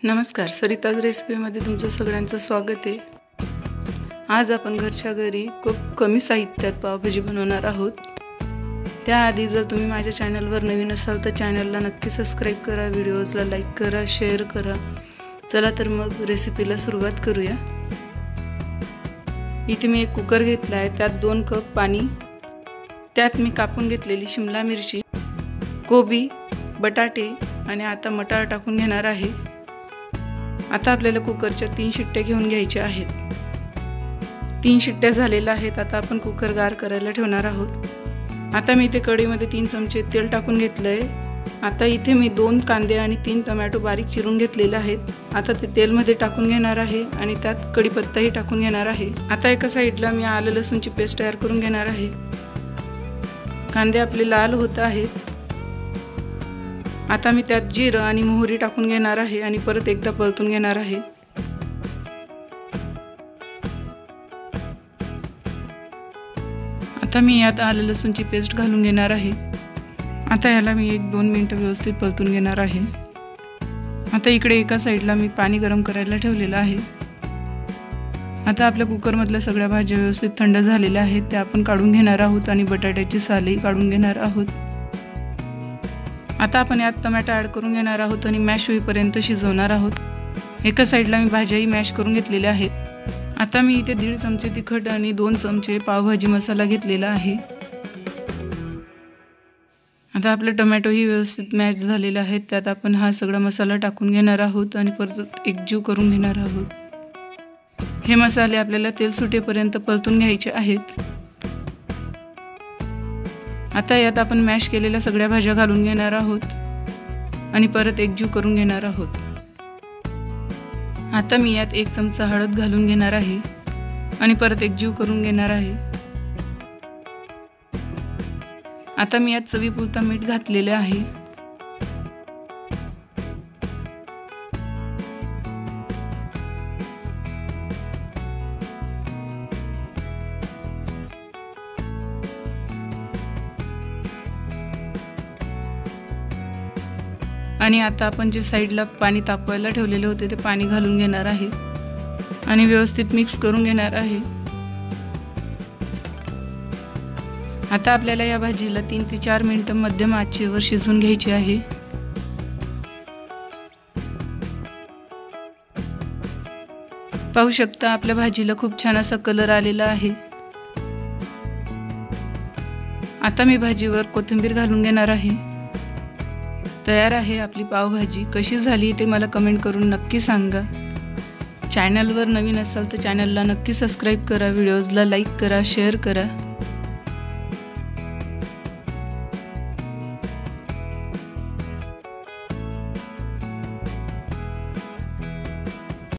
नमस्कार, सरिताज रेसिपीमध्ये तुमचं सगळ्यांचं स्वागत आहे। आज आपण घरच्या घरी खूप कमी साहित्यात पावभाजी बनवणार आहोत। त्याआधी जर तुम्ही माझ्या चॅनलवर नवीन असाल तर चॅनलला नक्की सबस्क्राइब करा, व्हिडिओजला लाईक करा, शेअर करा। चला तर मग रेसिपीला सुरुवात करूया। इथे मी एक कुकर घेतला आहे, त्यात 2 कप पाणी, त्यात मी कापून घेतलेली शिमला मिरची, कोबी, बटाटे आणि आता मटार टाकून घेणार आहे। आता आपल्याला कुकरच्या 3 शिट्ट्या घेऊन घ्यायच्या आहेत। 3 शिट्ट्या झालेल्या आहेत। आता आपण कुकर गार करायला ठेवणार आहोत। आता मी इथे कढईमध्ये 3 चमचे तेल टाकून घेतलंय। आता इथे मी 2 कांदे आणि 3 टोमॅटो बारीक चिरून घेतलेले आहेत। आता ते तेलमध्ये टाकून घेणार आहे आणि त्यात कढीपत्ताही टाकून घेणार आहे। आता एका साइडला मी आलं लसूणची पेस्ट तयार करून घेणार आहे। कांदे आपले लाल होत आहेत। आता मी त्यात जिरं आणि मोहरी टाकून घेणार आहे आणि परत एकदा परतून घेणार आहे। आता मी यात आलं लसूणची पेस्ट घालून घेणार आहे। आता याला मी 1-2 मिनिटं व्यवस्थित परतून घेणार आहे। आता इकडे एका साइडला मी पाणी गरम करायला ठेवलेलं आहे। आता आपल्या कुकरमधल्या सगळ्या भाज्या व्यवस्थित थंड झालेल्या आहेत, त्या आपण काढून घेणार आहोत आणि बटाट्याची सालही काढून घेणार आहोत। आता आपण यात टोमॅटो ॲड करून घेणार आहोत आणि मॅश होईपर्यंत शिजवणार आहोत। एका साइडला मी भाज्याही मॅश करून घेतलेल्या आहेत। आता मी इथे 1.5 चमचे तिखट आणि 2 चमचे पावभाजी मसाला घेतलेला आहे। आता आपले टोमॅटोही व्यवस्थित मॅश झालेले आहेत, त्यात आपण हा सगळा मसाला टाकून घेणार आहोत आणि परत एकजीव करून घेणार आहोत। हे मसाले आपल्याला तेल सुटेपर्यंत परतून घ्यायचे आहेत। आता यात आपण मॅश केलेल्या सगळ्या भाज्या घालून घेणार आहोत आणि परत एकजीव करून घेणार आहोत। आता मी यात 1 चमचा हळद घालून घेणार आहे आणि परत एकजीव करून घेणार आहे। आता मी यात चवीपुरता मीठ घातलेले आहे। आणि आता आपण जे साइडला पाणी तापवायला ठेवलेले होते ते पाणी घालून घेणार आहे आणि व्यवस्थित मिक्स करून घेणार आहे। आता आपल्याला या भाजीला 3 ते 4 मिनिटं मध्यम आचेवर शिजवून घ्यायची आहे। पाहू शकता आपल्या भाजीला खूप छान असा कलर आलेला आहे। आता मी भाजीवर कोथिंबीर घालून घेणार आहे। तयार आहे आपली पावभाजी। कशी झाली ते मला कमेंट करून नक्की सांगा। चॅनलवर नवीन असाल तर चॅनलला नक्की सबस्क्राइब करा, व्हिडिओजला लाईक करा, शेअर करा।